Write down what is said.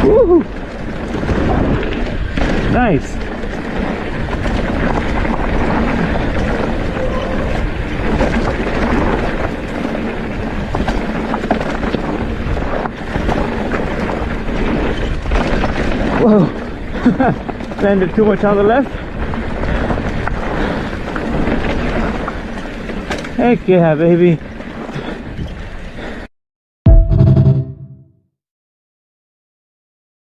Woo! Nice. Whoa. Landed too much on the left. Heck yeah, baby.